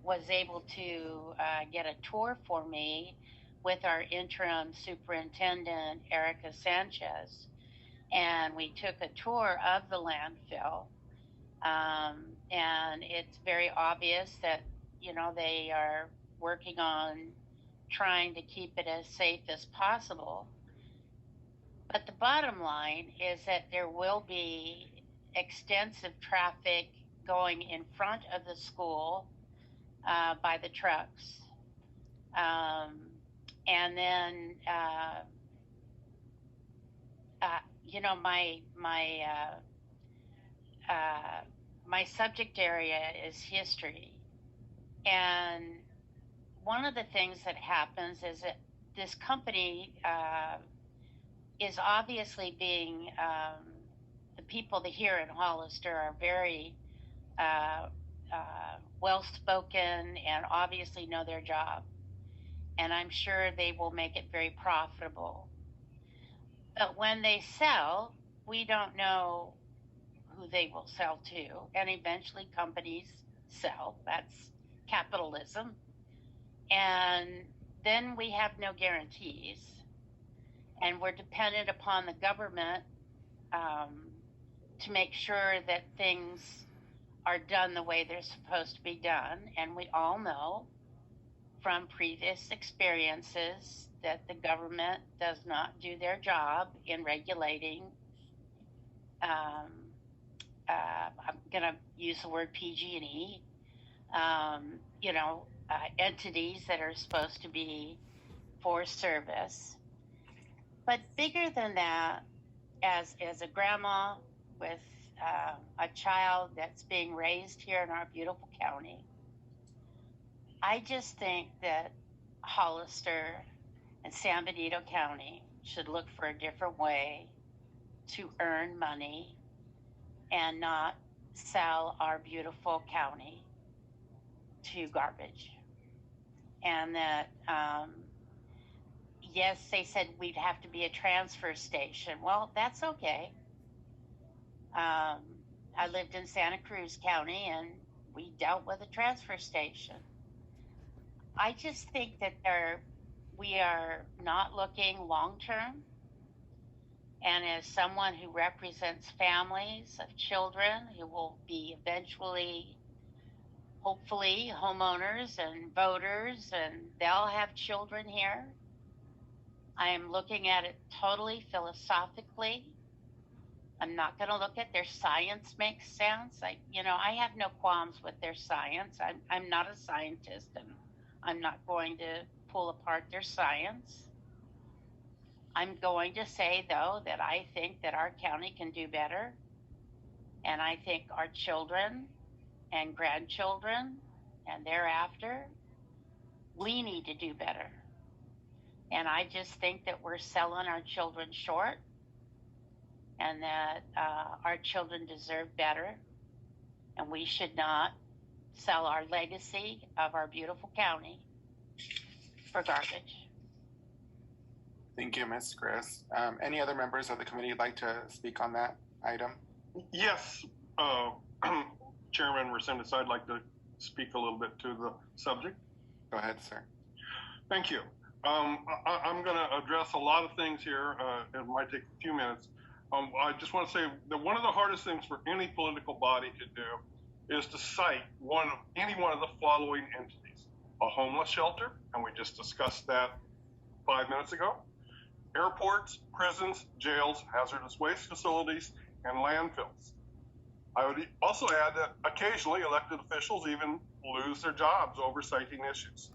was able to get a tour for me with our interim superintendent, Erica Sanchez, and we took a tour of the landfill. And it's very obvious that, they are working on trying to keep it as safe as possible. But the bottom line is that there will be extensive traffic going in front of the school by the trucks. And then, my subject area is history, and one of the things that happens is that this company is obviously being the people here in Hollister are very well spoken and obviously know their job, and I'm sure they will make it very profitable. But when they sell, we don't know who they will sell to, and eventually companies sell. That's capitalism. And then we have no guarantees, and we're dependent upon the government to make sure that things are done the way they're supposed to be done. And we all know from previous experiences that the government does not do their job in regulating. I'm going to use the word PG&E. Entities that are supposed to be for service. But bigger than that, as a grandma with a child that's being raised here in our beautiful county, I just think that Hollister and San Benito County should look for a different way to earn money and not sell our beautiful county to garbage. And that, yes, they said we'd have to be a transfer station. Well, that's okay. I lived in Santa Cruz County, and we dealt with a transfer station. I just think that we are not looking long-term. And as someone who represents families of children who will be eventually, hopefully, homeowners and voters, and they'll have children here, I am looking at it totally philosophically. I'm not going to look at their science makes sense. I have no qualms with their science. I'm not a scientist, and I'm not going to pull apart their science. I'm going to say, though, that I think that our county can do better. And I think our children and grandchildren and thereafter, we need to do better. And I just think that we're selling our children short, and that our children deserve better. And we should not sell our legacy of our beautiful county for garbage. Thank you, Ms. Chris. Any other members of the committee would like to speak on that item? Yes, Chairman Resendez, I'd like to speak a little bit to the subject. Go ahead, sir. Thank you. I'm going to address a lot of things here. It might take a few minutes. I just want to say that one of the hardest things for any political body to do is to cite any one of the following entities: a homeless shelter, and we just discussed that 5 minutes ago; airports, prisons, jails, hazardous waste facilities, and landfills. I would also add that occasionally elected officials even lose their jobs over citing issues.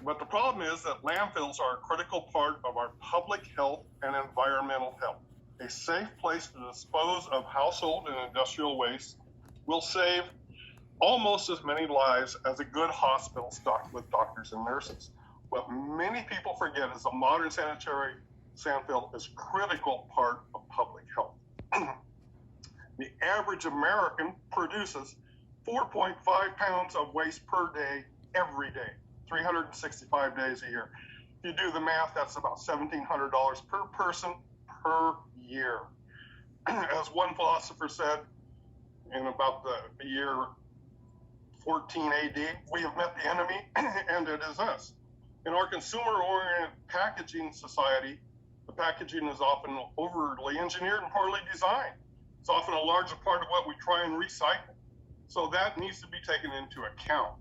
But the problem is that landfills are a critical part of our public health and environmental health. A safe place to dispose of household and industrial waste will save almost as many lives as a good hospital stocked with doctors and nurses. What many people forget is a modern sanitary landfill is a critical part of public health. The average American produces 4.5 pounds of waste per day every day, 365 days a year. If you do the math, that's about $1,700 per person per year. As one philosopher said in about the year 14 AD, we have met the enemy, and it is us. In our consumer-oriented packaging society, the packaging is often overly engineered and poorly designed. It's often a larger part of what we try and recycle. So that needs to be taken into account.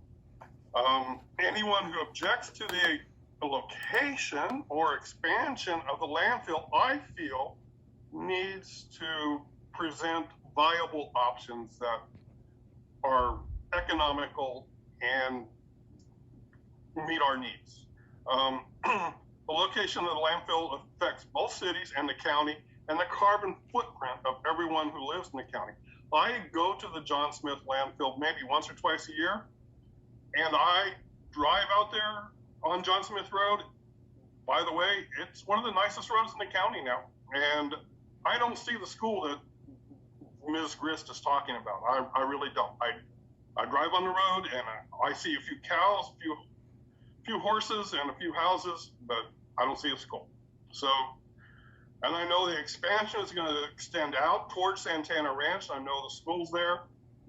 Anyone who objects to the location or expansion of the landfill, I feel, needs to present viable options that are economical and meet our needs. The location of the landfill affects both cities and the county and the carbon footprint of everyone who lives in the county. I go to the John Smith landfill maybe once or twice a year, and I drive out there on John Smith Road. By the way, it's one of the nicest roads in the county now, and I don't see the school that Ms. Grist is talking about. I really don't. I drive on the road and I see a few cows, a few horses, and a few houses, but I don't see a school. So, and I know the expansion is going to extend out towards Santana Ranch. I know the school's there,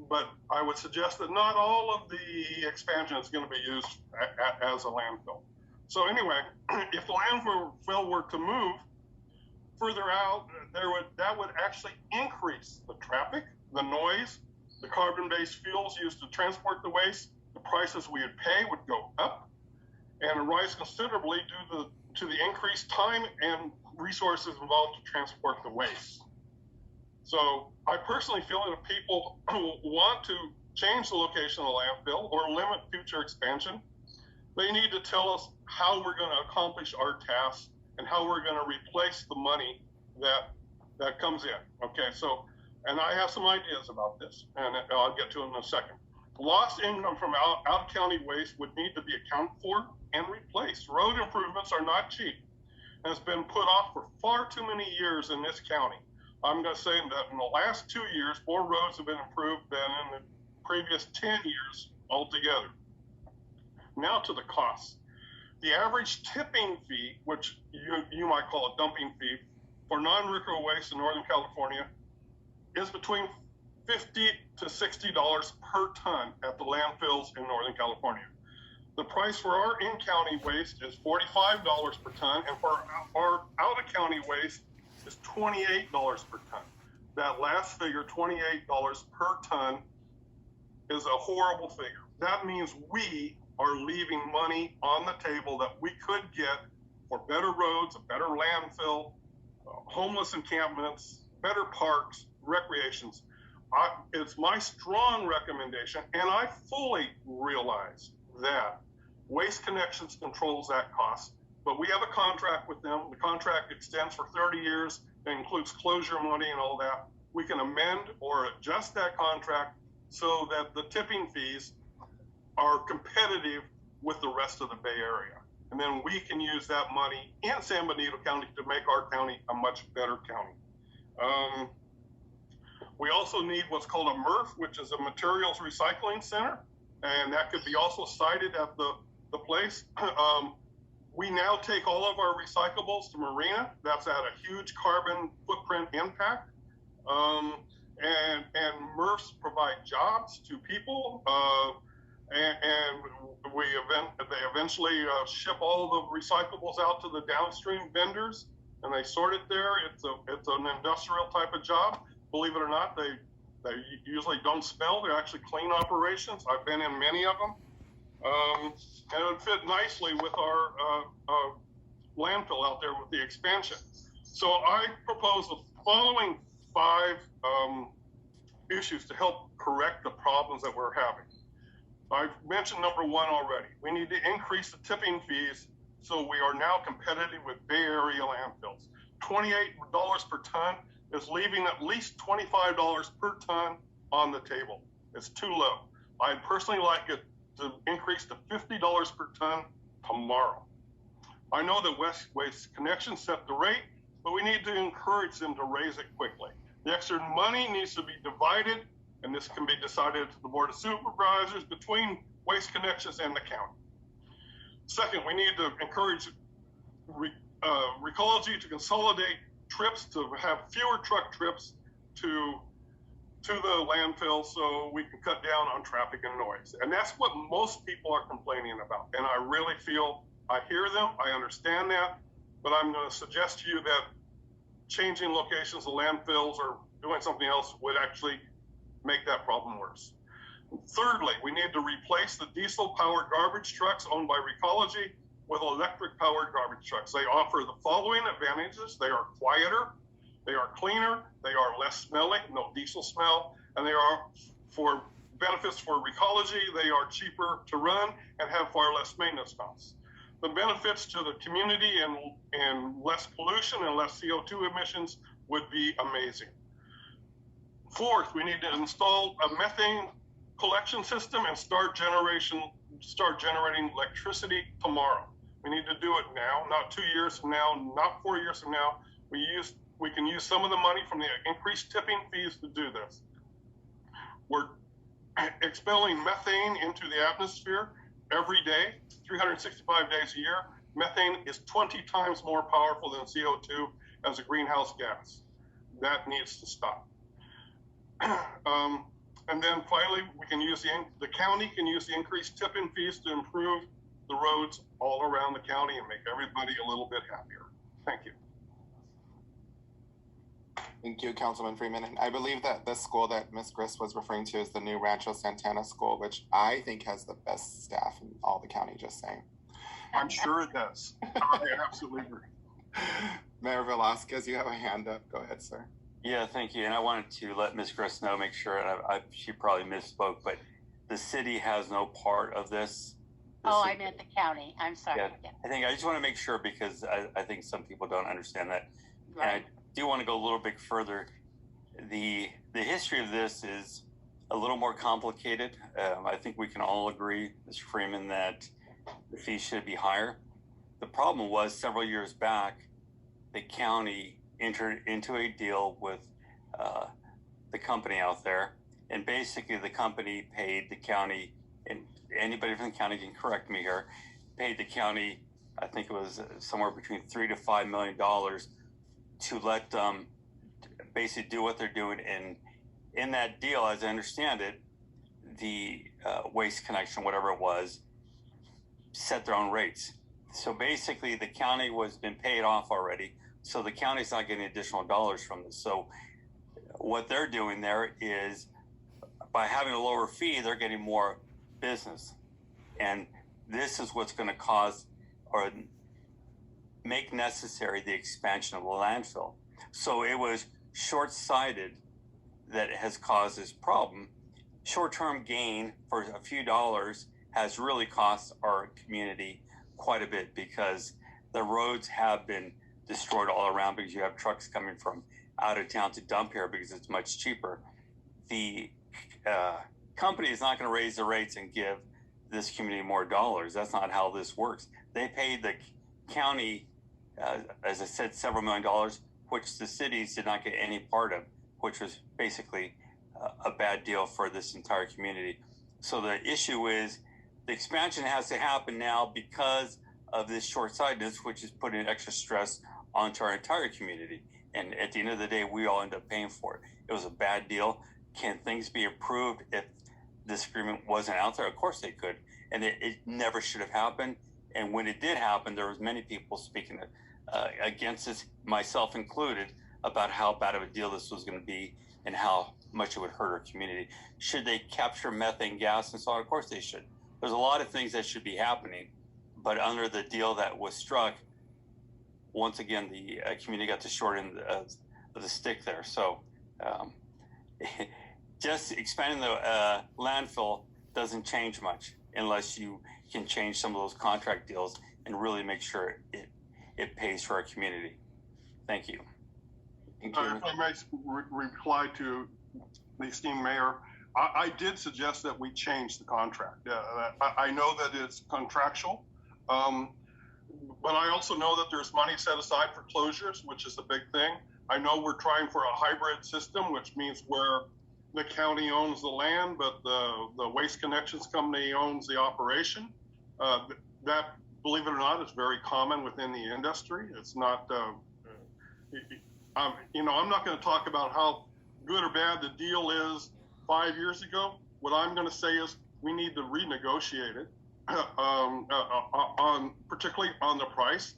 but I would suggest that not all of the expansion is going to be used as a landfill. So anyway, if the landfill were to move further out, that would actually increase the traffic, the noise, the carbon-based fuels used to transport the waste. The prices we would pay would go up and rise considerably due to the increased time and resources involved to transport the waste. So I personally feel that if people want to change the location of the landfill or limit future expansion, they need to tell us how we're going to accomplish our tasks and how we're going to replace the money that comes in. Okay, so, and I have some ideas about this, and I'll get to it in a second. Lost income from out-of-county waste would need to be accounted for and replaced. Road improvements are not cheap and has been put off for far too many years in this county. I'm going to say that in the last 2 years, more roads have been improved than in the previous 10 years altogether. Now to the costs. The average tipping fee, which you might call a dumping fee, for non-RCRA waste in Northern California is between $50 to $60 per ton at the landfills in Northern California. The price for our in-county waste is $45 per ton, and for our out-of-county waste is $28 per ton. That last figure, $28 per ton, is a horrible figure. That means we are leaving money on the table that we could get for better roads, a better landfill, homeless encampments, better parks, recreations. It's my strong recommendation, and I fully realize that Waste Connections controls that cost, but we have a contract with them. The contract extends for 30 years and includes closure money and all that. We can amend or adjust that contract so that the tipping fees are competitive with the rest of the Bay Area. And then we can use that money in San Benito County to make our county a much better county. We also need what's called a MRF, which is a materials recycling center, and that could be also cited at the place. We now take all of our recyclables to Marina. That's at a huge carbon footprint impact. And MRFs provide jobs to people, and they eventually ship all the recyclables out to the downstream vendors, and they sort it there. It's an industrial type of job. Believe it or not, they usually don't smell. They're actually clean operations. I've been in many of them. And it would fit nicely with our landfill out there with the expansion. So I propose the following 5 issues to help correct the problems that we're having. I've mentioned number 1 already. We need to increase the tipping fees so we are now competitive with Bay Area landfills. $28 per ton is leaving at least $25 per ton on the table. It's too low. I'd personally like it to increase to $50 per ton tomorrow. I know that Waste Connections set the rate, but we need to encourage them to raise it quickly. The extra money needs to be divided, and this can be decided at the Board of Supervisors between Waste Connections and the county. Second, we need to encourage Recology to consolidate trips, to have fewer truck trips to to the landfill so we can cut down on traffic and noise. And that's what most people are complaining about. And I really feel I hear them, I understand that, but I'm going to suggest to you that changing locations of landfills or doing something else would actually make that problem worse. Thirdly, we need to replace the diesel-powered garbage trucks owned by Recology with electric-powered garbage trucks. They offer the following advantages. They are quieter, they are cleaner, they are less smelly, no diesel smell, and they are, for benefits for Recology, they are cheaper to run and have far less maintenance costs. The benefits to the community and less pollution and less CO2 emissions would be amazing. Fourth, we need to install a methane collection system and start generating electricity tomorrow. We need to do it now, not 2 years from now, not 4 years from now. We can use some of the money from the increased tipping fees to do this. We're expelling methane into the atmosphere every day, 365 days a year. Methane is 20 times more powerful than CO2 as a greenhouse gas. That needs to stop. And then finally, we can use the county can use the increased tipping fees to improve the roads all around the county and make everybody a little bit happier. Thank you. Thank you, Councilman Freeman. And I believe that the school that Ms. Grist was referring to is the new Rancho Santana School, which I think has the best staff in all the county, just saying. I'm sure it does. I absolutely agree. Mayor Velasquez, you have a hand up. Go ahead, sir. Yeah, thank you. And I wanted to let Ms. Grist know, make sure, she probably misspoke, but the city has no part of this. I meant the county. I'm sorry. Yeah, I just want to make sure because I think some people don't understand that. Right. And I do want to go a little bit further. The history of this is a little more complicated. I think we can all agree, Mr. Freeman, that the fee should be higher. The problem was several years back, the county entered into a deal with the company out there, and basically the company paid the county, and anybody from the county can correct me here, paid the county, I think it was somewhere between $3 to $5 million to let them basically do what they're doing. And in that deal, as I understand it, the Waste Connection, whatever it was, set their own rates. So basically the county was been paid off already. So the county's not getting additional dollars from this. So what they're doing there is by having a lower fee, they're getting more business. And this is what's going to cause or make necessary the expansion of the landfill. So it was short-sighted that has caused this problem. Short-term gain for a few dollars has really cost our community quite a bit because the roads have been destroyed all around because you have trucks coming from out of town to dump here because it's much cheaper. The company is not going to raise the rates and give this community more dollars. That's not how this works. They paid the county, as I said, several $1 million, which the cities did not get any part of, which was basically a bad deal for this entire community. So the issue is the expansion has to happen now because of this short-sightedness, which is putting extra stress onto our entire community. And at the end of the day, we all end up paying for it. It was a bad deal. Can things be improved if this agreement wasn't out there? Of course they could. And it never should have happened. And when it did happen, there was many people speaking against this, myself included, about how bad of a deal this was going to be and how much it would hurt our community. Should they capture methane gas and so on? Of course they should. There's a lot of things that should be happening. But under the deal that was struck, once again, the community got the short end of the stick there. So just expanding the landfill doesn't change much unless you can change some of those contract deals and really make sure it pays for our community. Thank you. If I may reply to the esteemed mayor, I did suggest that we change the contract. I know that it's contractual, but I also know that there's money set aside for closures, which is a big thing. I know we're trying for a hybrid system, which means where the county owns the land, but the Waste Connections company owns the operation. That, believe it or not, is very common within the industry. It's not, I'm not going to talk about how good or bad the deal is 5 years ago, what I'm going to say is we need to renegotiate it, particularly on the price.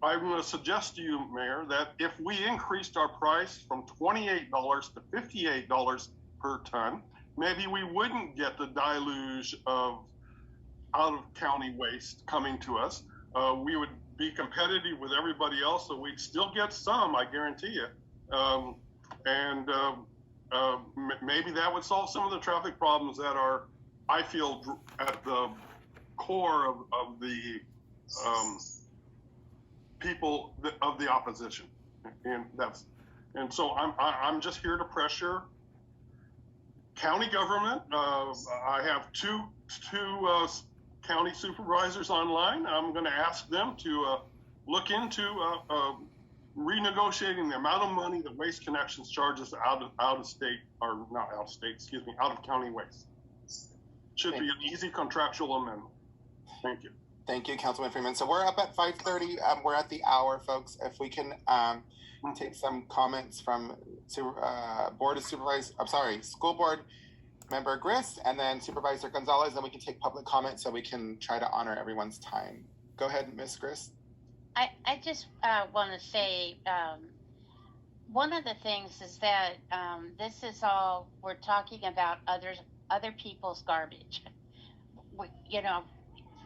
I'm going to suggest to you, Mayor, that if we increased our price from $28 to $58 per ton, maybe we wouldn't get the deluge of out-of-county waste coming to us. We would be competitive with everybody else, so we'd still get some, I guarantee you. Maybe that would solve some of the traffic problems that are, I feel, at the core of the people of the opposition, and so I'm just here to pressure county government. I have two county supervisors online. I'm going to ask them to look into renegotiating the amount of money that Waste Connections charges out of county waste. Should be an easy contractual amendment. Thank you. Thank you, Councilman Freeman. So we're up at 5:30. We're at the hour, folks. If we can take some comments from School Board Member Grist and then Supervisor Gonzalez, then we can take public comment so we can try to honor everyone's time. Go ahead, Ms. Grist. I just want to say one of the things is that this is all we're talking about other people's garbage.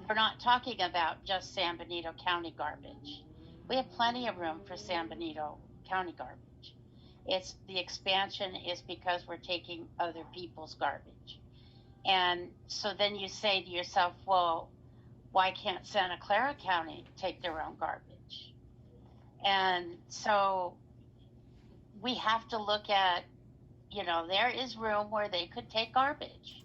We're not talking about just San Benito County garbage. We have plenty of room for San Benito County garbage. It's the expansion is because we're taking other people's garbage. And so then you say to yourself, well, why can't Santa Clara County take their own garbage? And so we have to look at, there is room where they could take garbage,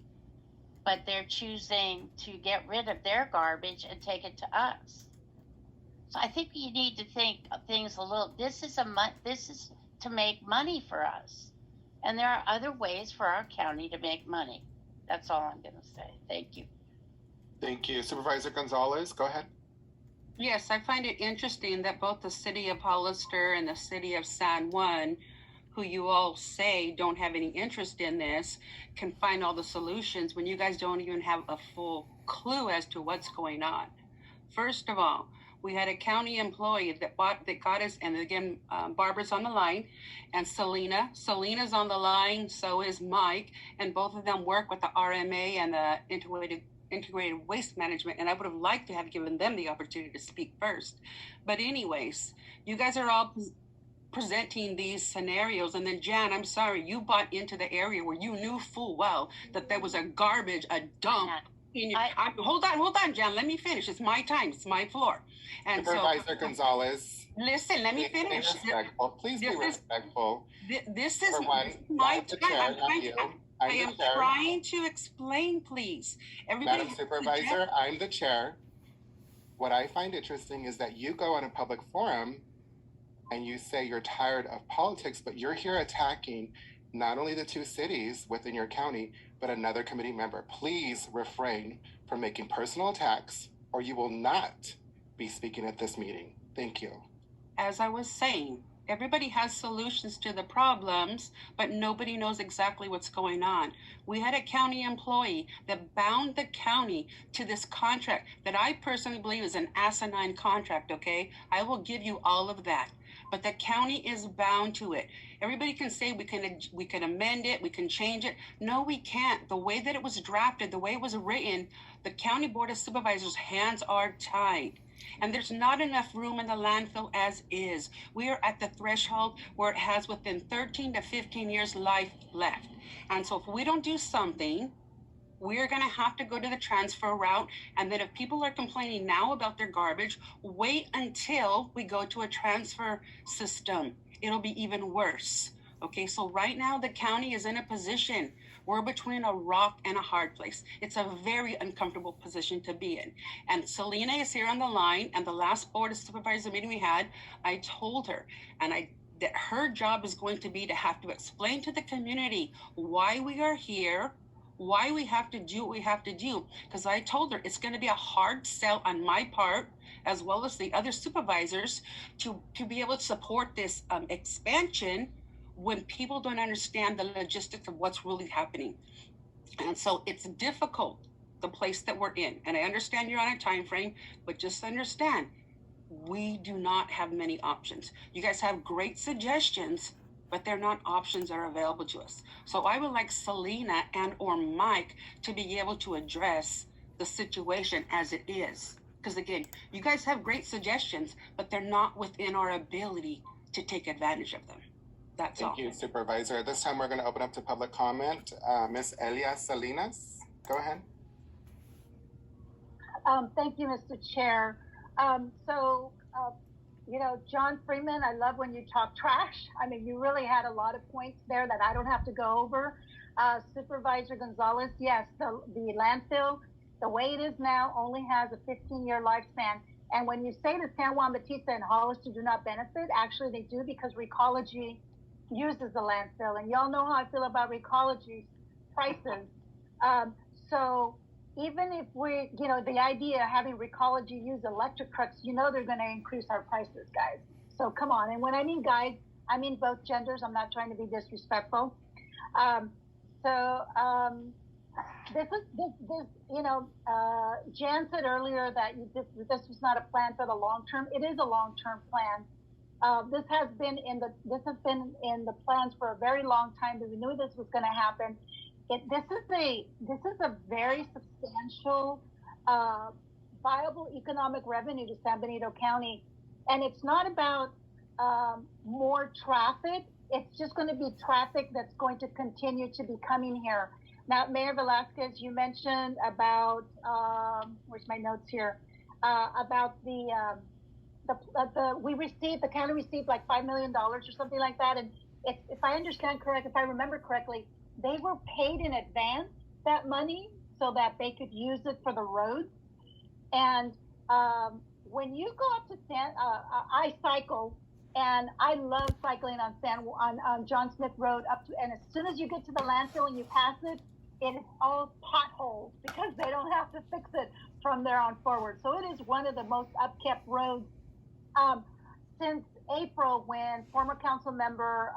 but they're choosing to get rid of their garbage and take it to us. So I think you need to think of things a little. This is to make money for us, and there are other ways for our county to make money. That's all I'm going to say. Thank you. Thank you, Supervisor Gonzalez. Go ahead. Yes, I find it interesting that both the city of Hollister and the city of San Juan, who you all say don't have any interest in this, can find all the solutions when you guys don't even have a full clue as to what's going on. First of all, we had a county employee that got us, and again, Barbara's on the line, and Selena's on the line, so is Mike, and both of them work with the RMA and the Integrated Waste Management, and I would have liked to have given them the opportunity to speak first. But anyways, you guys are all presenting these scenarios, and then Jan, I'm sorry, you bought into the area where you knew full well that there was a dump. Hold on, Jan, let me finish. It's my time, it's my floor. And Supervisor Gonzalez. Listen, let me finish. Please be respectful. This is my time. I am trying to explain, please. Madam Supervisor, I'm the chair. What I find interesting is that you go on a public forum and you say you're tired of politics, but you're here attacking not only the two cities within your county, but another committee member. Please refrain from making personal attacks, or you will not be speaking at this meeting. Thank you. As I was saying, everybody has solutions to the problems, but nobody knows exactly what's going on. We had a county employee that bound the county to this contract that I personally believe is an asinine contract, okay? I will give you all of that. But the county is bound to it. Everybody can say we can amend it, we can change it. No, we can't. The way that it was drafted, the way it was written, the county board of supervisors' hands are tied. And there's not enough room in the landfill as is. We are at the threshold where it has within 13 to 15 years life left. And so if we don't do something, we're going to have to go to the transfer route. And then if people are complaining now about their garbage, wait until we go to a transfer system. It'll be even worse. Okay, so right now the county is in a position. We're between a rock and a hard place. It's a very uncomfortable position to be in. And Selena is here on the line, and the last board of supervisor meeting we had, I told her, that her job is going to be to have to explain to the community why we are here, why we have to do what we have to do. Because I told her it's going to be a hard sell on my part, as well as the other supervisors, to be able to support this expansion when people don't understand the logistics of what's really happening. And so it's difficult, the place that we're in. And I understand you're on a time frame, but just understand, we do not have many options. You guys have great suggestions, but they're not options that are available to us. So I would like Selena and or Mike to be able to address the situation as it is. Because again, you guys have great suggestions, but they're not within our ability to take advantage of them. That's all. Thank you, Supervisor. At this time, we're going to open up to public comment. Ms. Elia Salinas, go ahead. Thank you, Mr. Chair. You know, John Freeman, I love when you talk trash. I mean, you really had a lot of points there that I don't have to go over. Supervisor Gonzalez, yes, the landfill, the way it is now, only has a 15-year lifespan. And when you say that San Juan Bautista and Hollister do not benefit, actually they do, because Recology uses the landfill. And y'all know how I feel about Recology prices. So even if we, you know, the idea of having Recology use electric trucks, you know they're going to increase our prices, guys. So come on. And when I mean guys, I mean both genders. I'm not trying to be disrespectful. This, you know, Jan said earlier that this was not a plan for the long term. It is a long-term plan. This has been in the plans for a very long time. We knew this was going to happen. This is a very substantial, viable economic revenue to San Benito County, and it's not about more traffic. It's just going to be traffic that's going to continue to be coming here. Now, Mayor Velasquez, you mentioned about where's my notes here? About the county received like $5 million or something like that, and if I understand correct, if I remember correctly, they were paid in advance that money so that they could use it for the roads. And when you go up to I cycle, and I love cycling on John Smith Road up to, and as soon as you get to the landfill and you pass it, it is all potholes because they don't have to fix it from there on forward. So it is one of the most upkept roads since April, when former council member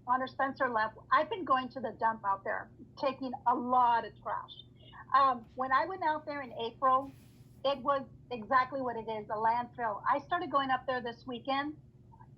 Honor Spencer left. I've been going to the dump out there, taking a lot of trash. When I went out there in April, it was exactly what it is, a landfill. I started going up there this weekend,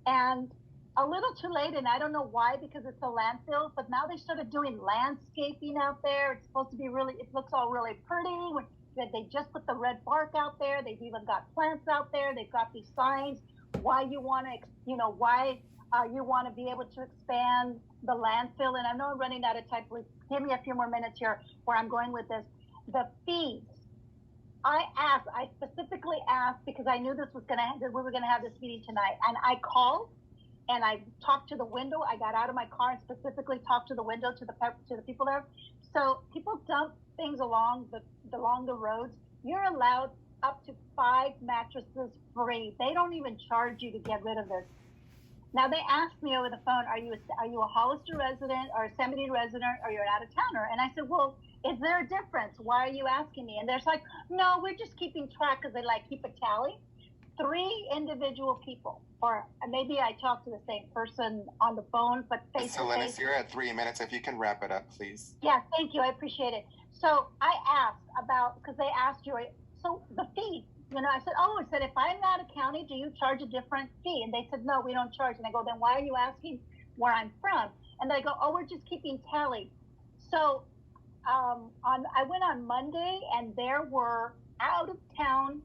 and a little too late, and I don't know why, because it's a landfill, but now they started doing landscaping out there. It's supposed to be it looks all really pretty. They just put the red bark out there. They've even got plants out there. They've got these signs, why you want to, you want to be able to expand the landfill. And I know I'm running out of time. Please give me a few more minutes here where I'm going with this. The fees. I specifically asked, because I knew we were going to have this meeting tonight, and I called and I talked to the window. I got out of my car and specifically talked to the window, to the people there. So people dump things along the roads. You're allowed up to 5 mattresses free. They don't even charge you to get rid of this. Now they asked me over the phone, are you a Hollister resident or a San Benito resident, or you're an out-of-towner? And I said, well, is there a difference? Why are you asking me? And they're like, no, we're just keeping track, because they keep a tally. 3 individual people, or maybe I talked to the same person on the phone, but face to face. Salinas, you're at 3 minutes. If you can wrap it up, please. Yeah, thank you. I appreciate it. So I asked about, because they asked you, so the fee, I said, if I'm not a county, do you charge a different fee? And they said, no, we don't charge. And I go, then why are you asking where I'm from? And they go, oh, we're just keeping tally. So I went on Monday, and there were out of town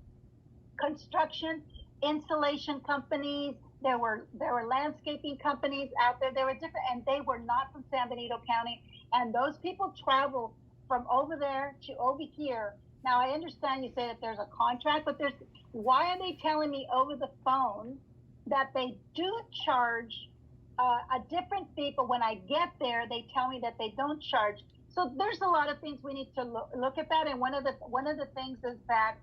construction, insulation companies. There were landscaping companies out there. They were different, and they were not from San Benito County. And those people travel from over there to over here. Now I understand you say that there's a contract, but why are they telling me over the phone that they do charge a different fee, but when I get there, they tell me that they don't charge? So there's a lot of things we need to look at that. And one of the things is that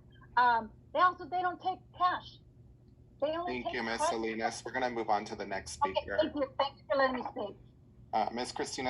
they don't take cash. They only Thank you, Ms. Salinas. We're going to move on to the next speaker. Okay, thank you. Thank you for letting me speak. Ms. Christina